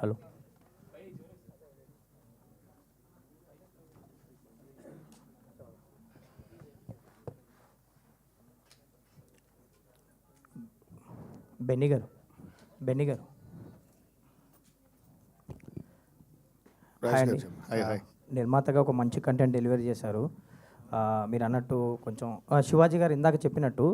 Hello. Benny గారు, Benny గారు, hi అండి. నిర్మాతగా ఒక మంచి కంటెంట్ డెలివరీ చేశారు. మీరు అన్నట్టు కొంచెం శివాజీ గారు ఇందాక చెప్పినట్టు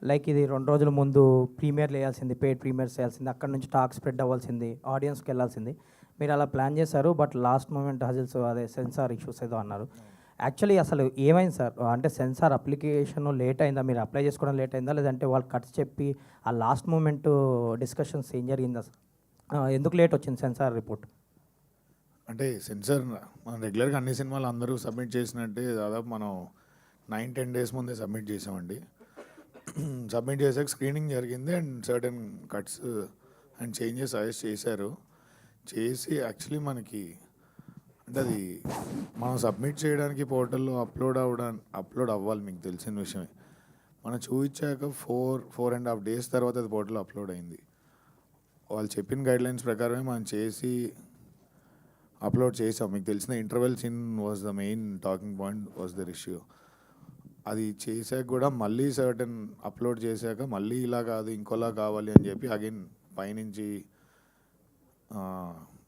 లైక్ ఇది 2 రోజుల ముందు ప్రీమియర్లు వేయాల్సింది, పెయిడ్ ప్రీమియర్స్ వేయాల్సింది, అక్కడ నుంచి టాక్ స్ప్రెడ్ అవ్వాల్సింది, ఆడియన్స్కి వెళ్ళాల్సింది. మీరు అలా ప్లాన్ చేశారు. బట్ లాస్ట్ మూమెంట్ హజిల్స్ అదే సెన్సార్ ఇష్యూస్ ఏదో అన్నారు. యాక్చువల్లీ అసలు ఏమైంది సార్? అంటే సెన్సార్ అప్లికేషన్ లేట్ అయిందా, మీరు అప్లై చేసుకోవడం లేట్ అయిందా, లేదంటే వాళ్ళు కట్స్ చెప్పి ఆ లాస్ట్ మూమెంట్ డిస్కషన్స్ ఏం జరిగిందా సార్? ఎందుకు లేట్ వచ్చింది సెన్సార్ రిపోర్ట్? అంటే సెన్సార్ మనం రెగ్యులర్గా అన్ని సినిమాలు అందరూ సబ్మిట్ చేసినట్టే దాదాపు మనం 9-10 డేస్ ముందే సబ్మిట్ చేసామండి. సబ్మిట్ చేసాక స్క్రీనింగ్ జరిగింది and certain cuts and changes suggest చేశారు. చేసి యాక్చువల్లీ మనకి అంటే అది మనం సబ్మిట్ చేయడానికి పోర్టల్లో అప్లోడ్ అవ్వాలి, మీకు తెలిసిన విషయమే. మనం చూపించాక 4.5 డేస్ తర్వాత అది పోర్టల్లో అప్లోడ్ అయింది. వాళ్ళు చెప్పిన గైడ్లైన్స్ ప్రకారమే మనం చేసి అప్లోడ్ చేసాం. మీకు తెలిసిన interval scene was the main talking point, was their issue. అది చేసాక కూడా మళ్ళీ సర్టెన్ అప్లోడ్ చేశాక మళ్ళీ ఇలా కాదు ఇంకోలా కావాలి అని చెప్పి అగైన్ పైనుంచి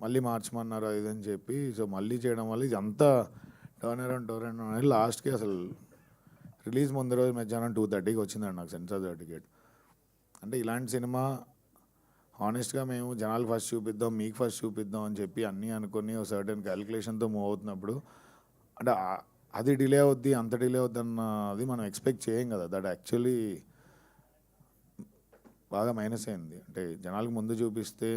మళ్ళీ మార్చమన్నారు అది అని చెప్పి, సో మళ్ళీ చేయడం వల్ల ఇది అంతా టర్న్ అరౌండ్ అనేది లాస్ట్కి అసలు రిలీజ్ ముందు రోజు మధ్యాహ్నం 2:30కి వచ్చిందండి నాకు సెన్సార్ సర్టిఫికేట్. అంటే ఇలాంటి సినిమా హానెస్ట్గా మేము జనాలు ఫస్ట్ చూపిద్దాం, మీకు ఫస్ట్ చూపిద్దాం అని చెప్పి అన్నీ అనుకుని ఒక సర్టెన్ క్యాలిక్యులేషన్తో మూవ్ అవుతున్నప్పుడు అంటే అది డిలే అవుద్ది, అంత డిలే అవుద్ది అన్నది మనం ఎక్స్పెక్ట్ చేయం కదా. దట్ యాక్చువల్లీ బాగా మైనస్ అయింది. అంటే జనాలకు ముందు చూపిస్తే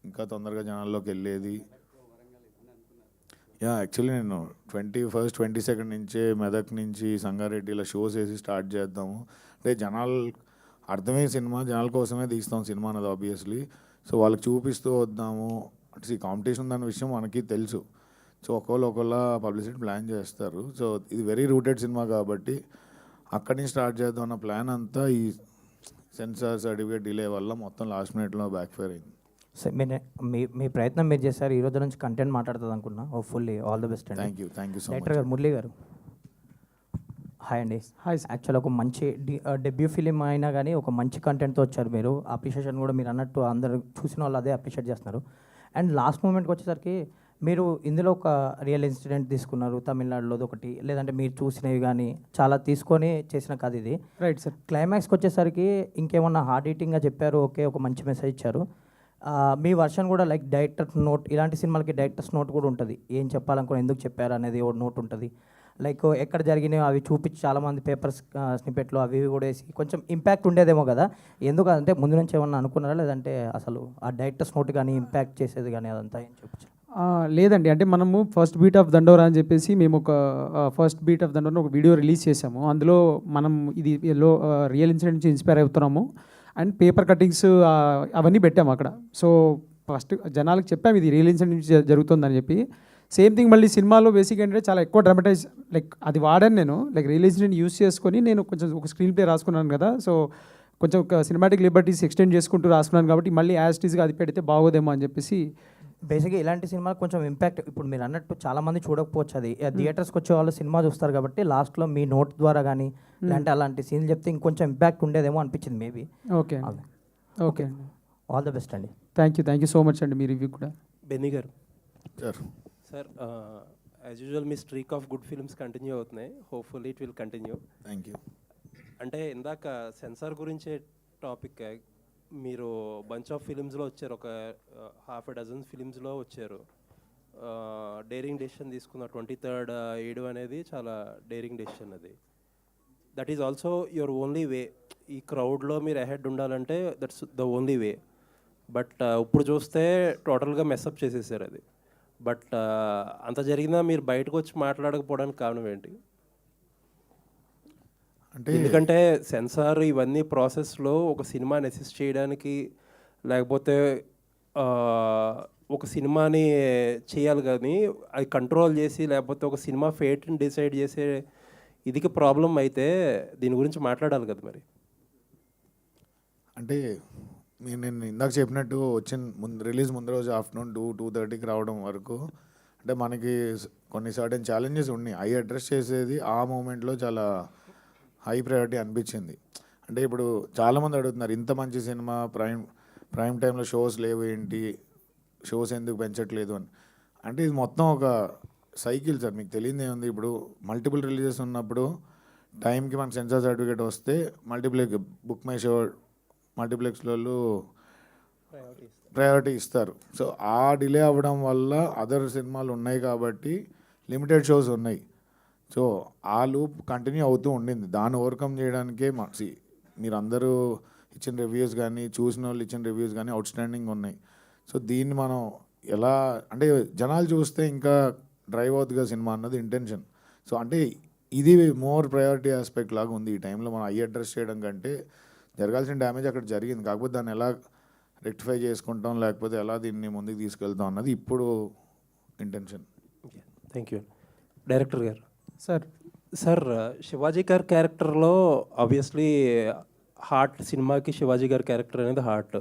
ఇంకా తొందరగా జనాల్లోకి వెళ్ళేది. యాక్చువల్లీ నేను 21st 22nd నుంచే మెదక్ నుంచి సంగారెడ్డి ఇలా షోస్ వేసి స్టార్ట్ చేద్దాము. అంటే జనాలు అర్థమయ్యే సినిమా, జనాల కోసమే తీస్తాం సినిమా అన్నది ఆబ్వియస్లీ. సో వాళ్ళకి చూపిస్తూ వద్దాము అంటే ఈ కాంపిటీషన్ ఉందన్న విషయం మనకి తెలుసు. సో ఒకళ్ళ పబ్లిసిటీ ప్లాన్ చేస్తారు. సో ఇది వెరీ రూటెడ్ సినిమా కాబట్టి అక్కడి నుంచి స్టార్ట్ చేద్దాం అన్న ప్లాన్ అంతా ఈ సెన్సార్ సర్టిఫికేట్ డిలే వల్ల మొత్తం లాస్ట్ మినిట్లో బ్యాక్ ఫైర్ అయింది. సార్ మీ ప్రయత్నం మీరు చేశారు. ఈ రోజు నుంచి కంటెంట్ మాట్లాడుతుంది అనుకున్నా. హోప్ఫుల్లీ ఆల్ ది బెస్ట్ అండి. Thank you so much. Director గారు మురళీ గారు, హాయ్ అండి. హాయ్. యాక్చువల్ ఒక మంచి డెబ్యూ ఫిలిం అయినా కానీ ఒక మంచి కంటెంట్తో వచ్చారు మీరు. అప్రిషియేషన్ కూడా మీరు అన్నట్టు అందరూ చూసిన వాళ్ళు అదే అప్రిషియేట్ చేస్తున్నారు. అండ్ లాస్ట్ మూమెంట్కి వచ్చేసరికి మీరు ఇందులో ఒక రియల్ ఇన్సిడెంట్ తీసుకున్నారు, తమిళనాడులోది ఒకటి, లేదంటే మీరు చూసినవి కానీ చాలా తీసుకొని చేసిన కథ ఇది. Right sir. క్లైమాక్స్కి వచ్చేసరికి ఇంకేమన్నా హార్డ్ హీటింగ్గా చెప్పారు, ఓకే, ఒక మంచి మెసేజ్ ఇచ్చారు. మీ వర్షన్ కూడా లైక్ డైరెక్టర్ నోట్, ఇలాంటి సినిమాలకి డైరెక్టర్స్ నోట్ కూడా ఉంటుంది, ఏం చెప్పాలనుకుని ఎందుకు చెప్పారు అనేది ఒక నోట్ ఉంటుంది. లైక్ ఎక్కడ జరిగినాయో అవి చూపించి చాలామంది పేపర్స్ స్నిపెట్లు అవి కూడా వేసి కొంచెం ఇంపాక్ట్ ఉండేదేమో కదా. ఎందుకంటే ముందు నుంచి ఏమన్నా అనుకున్నారా, లేదంటే అసలు ఆ డైరెక్టర్స్ నోట్ కానీ ఇంపాక్ట్ చేసేది కానీ అదంతా ఏం చెప్పచ్చు? లేదండి, అంటే మనము ఫస్ట్ బీట్ ఆఫ్ దండోరా అని చెప్పేసి మేము ఒక ఫస్ట్ బీట్ ఆఫ్ దండోరా ఒక వీడియో రిలీజ్ చేసాము. అందులో మనం ఇది రియల్ ఇన్సిడెంట్ నుంచి ఇన్స్పైర్ అవుతున్నాము అండ్ పేపర్ కటింగ్స్ అవన్నీ పెట్టాము అక్కడ. సో ఫస్ట్ జనాలకు చెప్పాము ఇది రియల్ ఇన్సిడెంట్ నుంచి జరుగుతుందని చెప్పి. సేమ్ థింగ్ మళ్ళీ సినిమాలో బేసిక్ ఏంటంటే చాలా ఎక్కువ డ్రామటైజ్ లైక్ అది వాడాను నేను, లైక్ రియల్ ఇన్సిడెంట్ యూస్ చేసుకొని నేను కొంచెం ఒక స్క్రీన్ ప్లే రాసుకున్నాను కదా. సో కొంచెం ఒక సినిమాటిక్ లిబర్టీస్ ఎక్స్టెండ్ చేసుకుంటూ రాసుకున్నాను కాబట్టి మళ్ళీ యాజ్ టీజ్గా అది పెడితే బాగోదేమో అని చెప్పేసి. బేసిక్గా ఇలాంటి సినిమా కొంచెం ఇంపాక్ట్, ఇప్పుడు మీరు అన్నట్టు చాలామంది చూడకపోవచ్చు, అది థియేటర్స్కి వచ్చే వాళ్ళు సినిమా చూస్తారు కాబట్టి లాస్ట్లో మీ నోట్ ద్వారా కానీ లేదంటే అలాంటి సీన్లు చెప్తే ఇంకొంచెం ఇంపాక్ట్ ఉండేదేమో అనిపించింది maybe. Okay okay, all the best అండి. థ్యాంక్ యూ సో మచ్ అండి మీ రివ్యూ కూడా. బెన్నీ గారు సార్, యాజ్ యూజువల్ మీ streak of good films continue అవుతున్నాయి. Hopefully it will continue. Thank you. అంటే ఇందాక సెన్సార్ గురించే టాపిక్, మీరు బంచ్ ఆఫ్ ఫిలిమ్స్లో వచ్చారు, ఒక 6 ఫిలిమ్స్లో వచ్చారు. డేరింగ్ డెసిషన్ తీసుకున్న 23rd 7 అనేది చాలా డేరింగ్ డెసిషన్. అది that is also your only way. ఈ క్రౌడ్లో మీరు అహెడ్ ఉండాలంటే that's the only way. But ఇప్పుడు చూస్తే టోటల్గా మెస్అప్ చేసేసారు అది. బట్ అంత జరిగినా మీరు బయటకు వచ్చి మాట్లాడకపోవడానికి కారణం ఏంటి? అంటే ఎందుకంటే సెన్సార్ ఇవన్నీ ప్రాసెస్లో ఒక సినిమాని అసిస్ట్ చేయడానికి, లేకపోతే ఒక సినిమాని చేయాలి కానీ అది కంట్రోల్ చేసి, లేకపోతే ఒక సినిమా ఫేట్ని డిసైడ్ చేసే ఇదికి ప్రాబ్లం అయితే దీని గురించి మాట్లాడాలి కదా మరి. అంటే నేను ఇందాక చెప్పినట్టు రిలీజ్ ముందు రోజు ఆఫ్టర్నూన్ 2-2:30కి రావడం వరకు అంటే మనకి కొన్ని సర్టెన్ ఛాలెంజెస్ ఉన్నాయి. అవి అడ్రస్ చేసేది ఆ మూమెంట్లో చాలా హై ప్రయారిటీ అనిపించింది. అంటే ఇప్పుడు చాలామంది అడుగుతున్నారు, ఇంత మంచి సినిమా ప్రైమ్ టైంలో షోస్ లేవు ఏంటి, షోస్ ఎందుకు పెంచట్లేదు అని. అంటే ఇది మొత్తం ఒక సైకిల్ సార్, మీకు తెలియదు ఏముంది. ఇప్పుడు మల్టిపుల్ రిలీజెస్ ఉన్నప్పుడు టైంకి మనకు సెన్సార్ సర్టిఫికేట్ వస్తే బుక్ మై షో మల్టీప్లెక్స్లలో ప్రయారిటీ ఇస్తారు. సో ఆ డిలే అవ్వడం వల్ల అదర్ సినిమాలు ఉన్నాయి కాబట్టి లిమిటెడ్ షోస్ ఉన్నాయి. సో ఆ లూప్ కంటిన్యూ అవుతూ ఉండింది. దాన్ని ఓవర్కమ్ చేయడానికే మీరందరూ ఇచ్చిన రివ్యూస్ కానీ, చూసిన వాళ్ళు ఇచ్చిన రివ్యూస్ కానీ అవుట్ స్టాండింగ్ ఉన్నాయి. సో దీన్ని మనం ఎలా అంటే జనాలు చూస్తే ఇంకా డ్రైవ్ అవుతుందిగా సినిమా అన్నది ఇంటెన్షన్. సో అంటే ఇది మోర్ ప్రయారిటీ ఆస్పెక్ట్ లాగా ఉంది. ఈ టైంలో మనం అడ్రస్ చేయడం కంటే జరగాల్సిన డ్యామేజ్ అక్కడ జరిగింది, కాకపోతే దాన్ని ఎలా రెక్టిఫై చేసుకుంటాం, లేకపోతే ఎలా దీన్ని ముందుకు తీసుకెళ్తాం అన్నది ఇప్పుడు ఇంటెన్షన్. Thank you. డైరెక్టర్ గారు సార్ శివాజీ గారి క్యారెక్టర్లో ఆబ్వియస్లీ హార్ట్, సినిమాకి శివాజీ గారి క్యారెక్టర్ అనేది హార్ట్.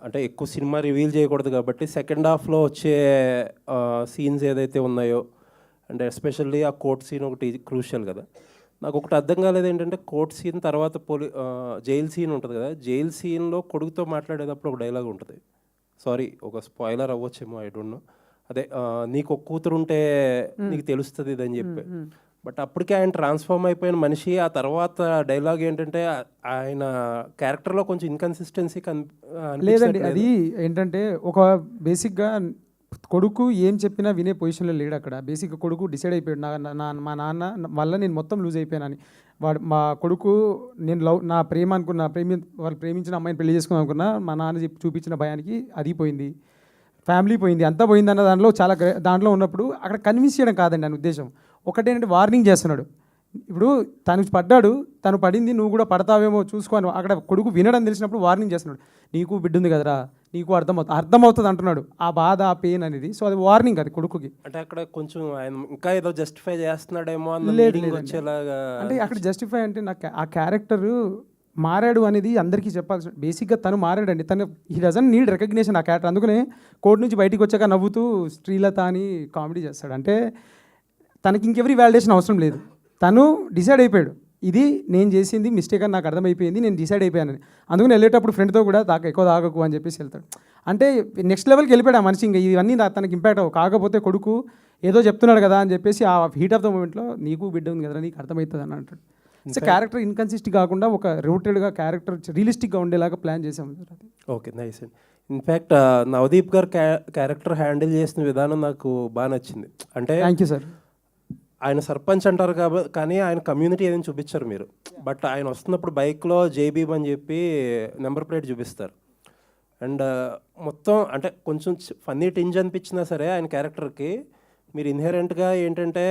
అంటే ఎక్కువ సినిమా రివీల్ చేయకూడదు కాబట్టి సెకండ్ హాఫ్లో వచ్చే సీన్స్ ఏదైతే ఉన్నాయో, అండ్ ఎస్పెషల్లీ ఆ కోర్ట్ సీన్ ఒకటి క్రూషియల్ కదా. నాకు ఒకటి అర్థం కాలేదు ఏంటంటే, కోర్ట్ సీన్ తర్వాత జైల్ సీన్ ఉంటుంది కదా, జైల్ సీన్లో కొడుకుతో మాట్లాడేటప్పుడు ఒక డైలాగ్ ఉంటుంది. సారీ, ఒక స్పాయిలర్ అవ్వచ్చేమో, ఐ డోంట్ నో. అదే నీకు ఒక కూతురు ఉంటే నీకు తెలుస్తుంది ఇదని చెప్పి. బట్ అప్పటికే ఆయన ట్రాన్స్ఫార్మ్ అయిపోయిన మనిషి. ఆ తర్వాత డైలాగ్ ఏంటంటే ఆయన క్యారెక్టర్లో కొంచెం ఇన్కన్సిస్టెన్సీ లేదండి. అది ఏంటంటే ఒక బేసిక్గా కొడుకు ఏం చెప్పినా వినే పొజిషన్లో లేడు అక్కడ. బేసిక్గా కొడుకు డిసైడ్ అయిపోయాడు, మా నాన్న వల్ల నేను మొత్తం లూజ్ అయిపోయానని. మా కొడుకు నేను నా ప్రేమ అనుకున్నా, వాళ్ళు ప్రేమించిన అమ్మాయిని పెళ్లి చేసుకుందాం అనుకున్నా, మా నాన్న చూపించిన భయానికి అది పోయింది, ఫ్యామిలీ పోయింది, అంతా పోయింది అన్న దాంట్లో దాంట్లో ఉన్నప్పుడు అక్కడ కన్విన్స్ చేయడం కాదండి అని ఉద్దేశం. ఒకటేంటంటే వార్నింగ్ చేస్తున్నాడు. ఇప్పుడు తను పడింది, నువ్వు కూడా పడతావేమో చూసుకోను. అక్కడ కొడుకు వినడం తెలిసినప్పుడు వార్నింగ్ చేస్తున్నాడు, నీకు బిడ్డ ఉంది కదరా, నీకు అర్థమవుతుంది అంటున్నాడు. ఆ బాధ, ఆ పెయిన్ అనేది. సో అది వార్నింగ్ అది కొడుకుకి. అంటే అక్కడ కొంచెం ఆయన ఇంకా ఏదో జస్టిఫై చేస్తున్నాడేమో వచ్చేలాగా. అంటే అక్కడ జస్టిఫై అంటే నాకు ఆ క్యారెక్టర్ మారాడు అనేది అందరికీ చెప్పాల్సి. బేసిక్గా తను మారాడండి. హీ డజంట్ నీడ్ రికగ్నిషన్ ఆ క్యారెక్టర్. అందుకనే కోర్టు నుంచి బయటికి వచ్చాక నవ్వుతూ శ్రీలత అని కామెడీ చేస్తాడు. అంటే తనకి ఇంకెవరి వ్యాలిడేషన్ అవసరం లేదు. తను డిసైడ్ అయిపోయాడు, ఇది నేను చేసింది మిస్టేక్ అని నాకు అర్థమైపోయింది, నేను డిసైడ్ అయిపోయానని. అందుకని వెళ్ళేటప్పుడు ఫ్రెండ్తో కూడా ఎక్కువ తాగకు అని చెప్పేసి వెళ్తాడు. అంటే నెక్స్ట్ లెవెల్కి వెళ్ళిపోయాడు ఆ మనిషి. ఇంకా ఇవన్నీ తనకి ఇంపాక్ట్ అవ్వవు. కాకపోతే కొడుకు ఏదో చెప్తున్నాడు కదా అని చెప్పేసి ఆ హీట్ ఆఫ్ ద మూమెంట్లో నీకు బిడ్డ ఉంది కదా, నీకు అర్థమవుతుంది అని అంటాడు. సో క్యారెక్టర్ ఇన్కన్సిస్టెంట్ కాకుండా ఒక రూటెడ్గా క్యారెక్టర్ రియలిస్టిక్గా ఉండేలాగా ప్లాన్ చేసాము. ఓకే, నైస్ అండి. ఇన్ఫ్యాక్ట్ నవదీప్ గారు క్యారెక్టర్ హ్యాండిల్ చేసిన విధానం నాకు బాగా నచ్చింది. అంటే థ్యాంక్ యూ సార్. ఆయన సర్పంచ్ అంటారు కాబట్టి, కానీ ఆయన కమ్యూనిటీ ఏదైనా చూపించారు మీరు. బట్ ఆయన వస్తున్నప్పుడు బైక్లో జేబీబ్ అని చెప్పి నెంబర్ ప్లేట్ చూపిస్తారు. అండ్ మొత్తం అంటే కొంచెం ఫన్నీ టింజ్ అనిపించినా సరే ఆయన క్యారెక్టర్కి మీరు ఇన్హెరెంట్గా ఏంటంటే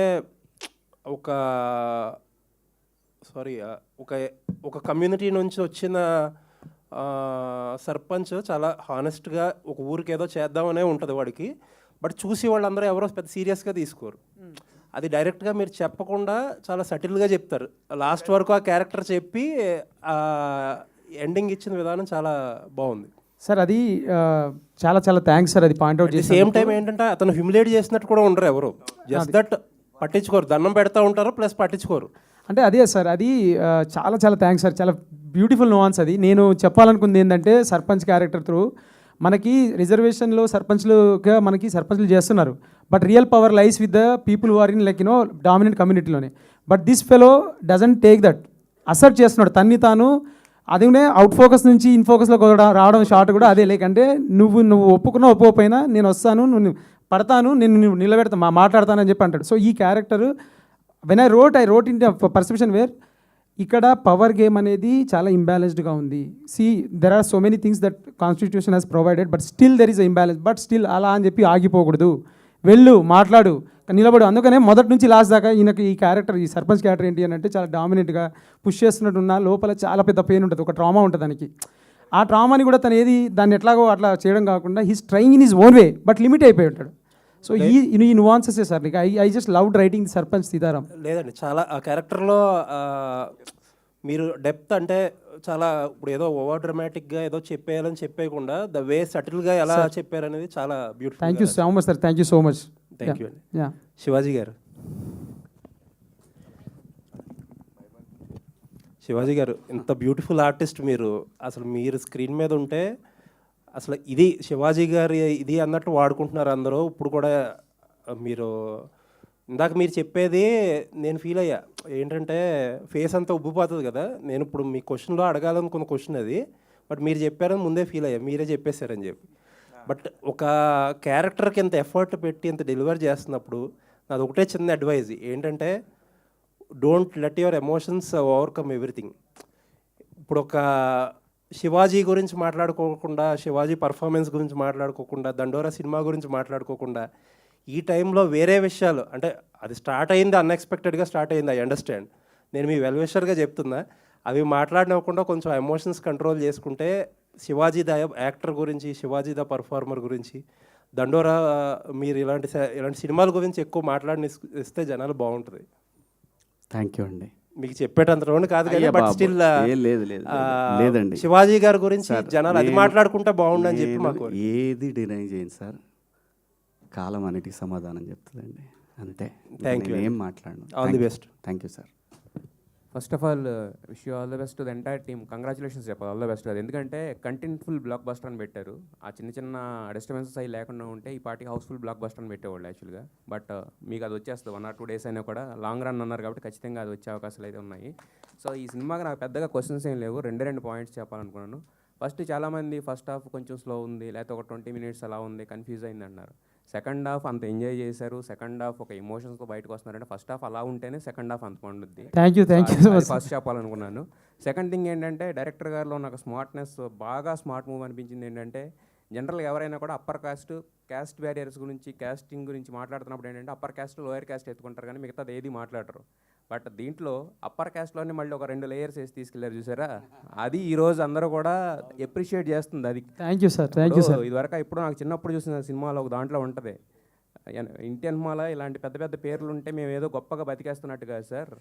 ఒక కమ్యూనిటీ నుంచి వచ్చిన సర్పంచ్ చాలా హానెస్ట్గా ఒక ఊరికి ఏదో చేద్దామనే ఉంటుంది వాడికి. బట్ చూసి వాళ్ళందరూ ఎవరో పెద్ద సీరియస్గా తీసుకోరు. అది డైరెక్ట్గా మీరు చెప్పకుండా చాలా సటిల్గా చెప్తారు. లాస్ట్ వరకు ఆ క్యారెక్టర్ చెప్పి ఎండింగ్ ఇచ్చిన విధానం చాలా బాగుంది సార్. అది చాలా చాలా థ్యాంక్స్ సార్. అది పాయింట్అవుట్ చేసి సేమ్ టైం ఏంటంటే అతను హ్యూమిలేట్ చేసినట్టు కూడా ఉండరు ఎవరు, జస్ట్ దట్ పట్టించుకోరు, దండం పెడతా ఉంటారు ప్లస్ పట్టించుకోరు. అంటే అదే సార్, అది చాలా చాలా థ్యాంక్స్ సార్. చాలా బ్యూటిఫుల్ నువాన్స్. అది నేను చెప్పాలనుకుంది ఏంటంటే, సర్పంచ్ క్యారెక్టర్ త్రూ మనకి రిజర్వేషన్లో సర్పంచ్లుగా మనకి సర్పంచ్లు చేస్తున్నారు. But real power lies with the people who are in dominant కమ్యూనిటీలోనే. But this fellow doesn't take that, assert చేస్తున్నాడు తన్ని తాను. అదే అవుట్ ఫోకస్ నుంచి ఇన్ ఫోకస్లో రావడం షార్ట్ కూడా అదే. లేకంటే నువ్వు ఒప్పుకున్నా ఒప్పుకోపోయినా నేను వస్తాను, నువ్వు పడతాను, నేను నిలబెడతా, మాట్లాడతానని చెప్పి అంటాడు. సో ఈ character when I wrote in perception where ఇక్కడ పవర్ గేమ్ అనేది చాలా ఇంబ్యాలెన్స్డ్గా ఉంది. There are so many things that constitution has provided, but still there is a imbalance. But still అలా అని చెప్పి ఆగిపోకూడదు, వెళ్ళు, మాట్లాడు, నిలబడు. అందుకనే మొదటి నుంచి లాస్ట్ దాకా ఈయనకి ఈ క్యారెక్టర్, ఈ సర్పంచ్ క్యారెక్టర్ ఏంటి అని అంటే చాలా డామినెంట్గా పుష్ చేస్తున్నట్టున్న లోపల చాలా పెద్ద పెయిన్ ఉంటుంది, ఒక ట్రామా ఉంటుంది దానికి. ఆ ట్రామాని కూడా తను దాన్ని ఎట్లాగో అట్లా చేయడం కాకుండా he's trying in his own way, but limit అయిపోయి ఉంటాడు. సో ఈ nuances sir, I just loved writing the sarpanch Sitaram. లేదండి, చాలా ఆ క్యారెక్టర్లో మీరు డెప్త్ అంటే చాలా ఇప్పుడు ఏదో ఓవర్ డ్రమాటిక్గా ఏదో చెప్పేయాలని చెప్పేయకుండా ద వే సటిల్గా ఎలా చెప్పారనేది చాలా beautiful. Thank you so much sir, thank you so much. Thank you అండి. యా, శివాజీ గారు, శివాజీ గారు ఇంత బ్యూటిఫుల్ ఆర్టిస్ట్ మీరు, అసలు మీరు స్క్రీన్ మీద ఉంటే అసలు ఇది శివాజీ గారి ఇది అన్నట్టు వాడుకుంటున్నారు అందరూ. ఇప్పుడు కూడా మీరు ఇందాక మీరు చెప్పేది నేను ఫీల్ అయ్యా, ఏంటంటే ఫేస్ అంతా ఉబ్బిపోతుంది కదా. నేను ఇప్పుడు మీ క్వశ్చన్లో అడగాలనుకున్న క్వశ్చన్ అది, బట్ మీరు చెప్పారని ముందే ఫీల్ అయ్యా, మీరే చెప్పేశారని చెప్పి. బట్ ఒక క్యారెక్టర్కి ఇంత ఎఫర్ట్ పెట్టి ఇంత డెలివర్ చేస్తున్నప్పుడు నాది ఒకటే చిన్న అడ్వైజ్ ఏంటంటే, don't let your emotions overcome everything. ఇప్పుడు ఒక శివాజీ గురించి మాట్లాడుకోకుండా, శివాజీ పర్ఫార్మెన్స్ గురించి మాట్లాడుకోకుండా, దండోరా సినిమా గురించి మాట్లాడుకోకుండా, ఈ టైంలో వేరే విషయాలు, అంటే అది స్టార్ట్ అయింది అన్ఎక్స్పెక్టెడ్గా స్టార్ట్ అయింది, ఐ అండర్స్టాండ్. నేను మీ వెల్ విషర్గా చెప్తున్నా, అవి మాట్లాడినవ్వకుండా కొంచెం ఎమోషన్స్ కంట్రోల్ చేసుకుంటే శివాజీ ద యాక్టర్ గురించి, శివాజీ ద పర్ఫార్మర్ గురించి, దండోరా మీరు ఇలాంటి సినిమాల గురించి ఎక్కువ మాట్లాడిన ఇస్తే జనాలు బాగుంటుంది. థ్యాంక్ యూ అండి. మీకు చెప్పేటంత రోడ్ కాదు కదా, బట్ స్టిల్ లేదండి, శివాజీ గారి గురించి జనాలు అది మాట్లాడుకుంటే బాగుండని చెప్పి మాకు. ఏది డినై చేయండి సార్, కాలం అన్నిటికీ సమాధానం చెప్తుందండి, అంతే. థ్యాంక్ యూ, ఏం మాట్లాడను. All the best. Thank you sir. First of all wish you all the best to the entire team. Congratulations చెప్పాలి, ఆల్ ద బెస్ట్. అది ఎందుకంటే కంటెంట్ఫుల్ బ్లాక్ బస్టర్ అని పెట్టారు. ఆ చిన్న చిన్న డిస్టర్బెన్సెస్ అవి లేకుండా ఉంటే ఈ పార్టీ హౌస్ఫుల్ బ్లాక్ బస్టర్ అని పెట్టేవాళ్ళు యాక్చువల్గా. బట్ మీకు అది వచ్చేస్తుంది 1 or 2 days అయినా కూడా. లాంగ్ రన్ అన్నారు కాబట్టి ఖచ్చితంగా అది వచ్చే అవకాశాలు అయితే ఉన్నాయి. సో ఈ సినిమాకి నాకు పెద్దగా క్వశ్చన్స్ ఏం లేవు, 2 పాయింట్స్ చెప్పాలనుకున్నాను. ఫస్ట్, చాలామంది ఫస్ట్ హాఫ్ కొంచెం స్లో ఉంది, లేకపోతే ఒక 20 minutes అలా ఉంది, కన్ఫ్యూజ్ అయింది అన్నారు. సెకండ్ హాఫ్ అంత ఎంజాయ్ చేశారు, సెకండ్ హాఫ్ ఒక ఎమోషన్స్తో బయటకు వస్తున్నారంటే ఫస్ట్ హాఫ్ అలా ఉంటేనే సెకండ్ హాఫ్ అంత బాగుంటుంది. థ్యాంక్ యూ ఫస్ట్ చెప్పాలనుకున్నాను. సెకండ్ థింగ్ ఏంటంటే, డైరెక్టర్ గారిలో నాకు స్మార్ట్నెస్, బాగా స్మార్ట్ మూవ్ అనిపించింది ఏంటంటే, జనరల్గా ఎవరైనా కూడా అప్పర్ క్యాస్ట్ బ్యారియర్స్ గురించి, క్యాస్టింగ్ గురించి మాట్లాడుతున్నప్పుడు ఏంటంటే అప్పర్ క్యాస్ట్ లోయర్ క్యాస్ట్ ఎత్తుకుంటారు కానీ మిగతాది ఏది మాట్లాడరు. బట్ దీంట్లో అప్పర్ క్యాస్ట్లోనే మళ్ళీ ఒక 2 layers వేసి తీసుకెళ్లారు చూసారా, అది ఈరోజు అందరూ కూడా ఎప్రిషియేట్ చేస్తుంది. అది thank you sir, thank you sir. ఇదివరకు ఇప్పుడు నాకు చిన్నప్పుడు చూసిన సినిమాలో ఒక దాంట్లో ఉంటుంది, ఇండియన్ సినిమాలో ఇలాంటి పెద్ద పెద్ద పేర్లు ఉంటే మేము ఏదో గొప్పగా బతికేస్తున్నట్టు కాదు సార్,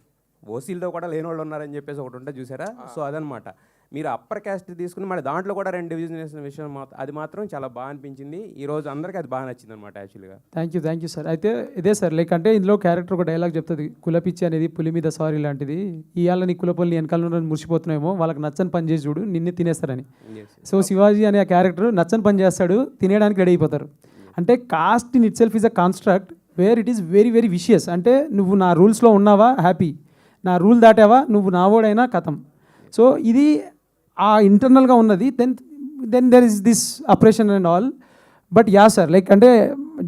ఓసీలతో కూడా లేని వాళ్ళు ఉన్నారని చెప్పేసి ఒకటి ఉంటే చూసారా. సో అదనమాట, మీరు అప్పర్ క్యాస్ట్ తీసుకుని మళ్ళీ దాంట్లో కూడా 2 division వేసిన విషయం అది మాత్రం చాలా బాగా అనిపించింది. ఈ రోజు అందరికీ అది బాగా నచ్చింది అనమాట యాక్చువల్గా. Thank you sir. అయితే ఇదే సార్, లైక్ అంటే ఇందులో క్యారెక్టర్ ఒక డైలాగ్ చెప్తుంది, కులపిచ్చి అనేది పులి మీద సారీ లాంటిది, ఇవాళ నీ కులపల్ని వెనకాల మురిసిపోతున్నాయేమో, వాళ్ళకి నచ్చని పని చేసి చూడు, నిన్నే తినేస్తారని. సో శివాజీ అనే ఆ క్యారెక్టర్ నచ్చని పని చేస్తాడు, తినేయడానికి రెడీ అయిపోతారు. అంటే caste in itself is a construct where it is very very vicious. అంటే నువ్వు నా రూల్స్లో ఉన్నావా హ్యాపీ, నా రూల్ దాటావా నువ్వు నావోడైనా కథం. సో ఇది ఆ ఇంటర్నల్గా ఉన్నది. Then there is this oppression and all. But ya sir, like అంటే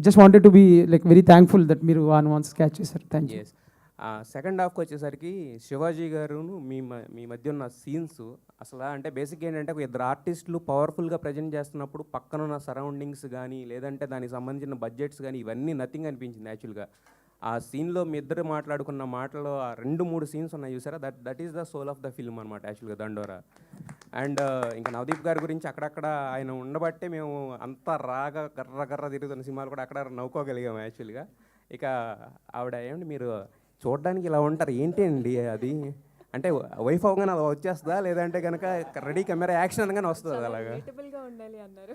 just wanted to be like very thankful that మీరు వన్స్ క్యాచ్ చేశారు. Thank you. సెకండ్ హాఫ్కి వచ్చేసరికి శివాజీ గారును మీ మధ్య ఉన్న సీన్స్ అసలు అంటే బేసిక్ ఏంటంటే, ఒక 2 ఆర్టిస్టులు పవర్ఫుల్గా ప్రజెంట్ చేస్తున్నప్పుడు పక్కనున్న సరౌండింగ్స్ కానీ, లేదంటే దానికి సంబంధించిన బడ్జెట్స్ కానీ, ఇవన్నీ నథింగ్ అనిపించింది యాక్చువల్గా. ఆ సీన్లో మీ ఇద్దరు మాట్లాడుకున్న మాటలో ఆ 2-3 సీన్స్ ఉన్నాయి చూసారా, that is the soul of the film అనమాట యాక్చువల్గా దండోరా. అండ్ ఇంకా నవదీప్ గారి గురించి అక్కడక్కడ ఆయన ఉండబట్టే మేము అంత రాగా గర్ర తిరుగుతున్న సినిమాలు కూడా అక్కడ నవ్వుకోగలిగాము యాక్చువల్గా. ఇక ఆవిడ ఏమంటే, మీరు చూడడానికి ఇలా ఉంటారు ఏంటి అండి అది, అంటే వైఫ్ అవగానే అలా వచ్చేస్తుందా, లేదంటే కనుక రెడీ కెమెరా యాక్షన్ అనగానే వస్తుంది అలాగా? ఉండాలి అన్నారు,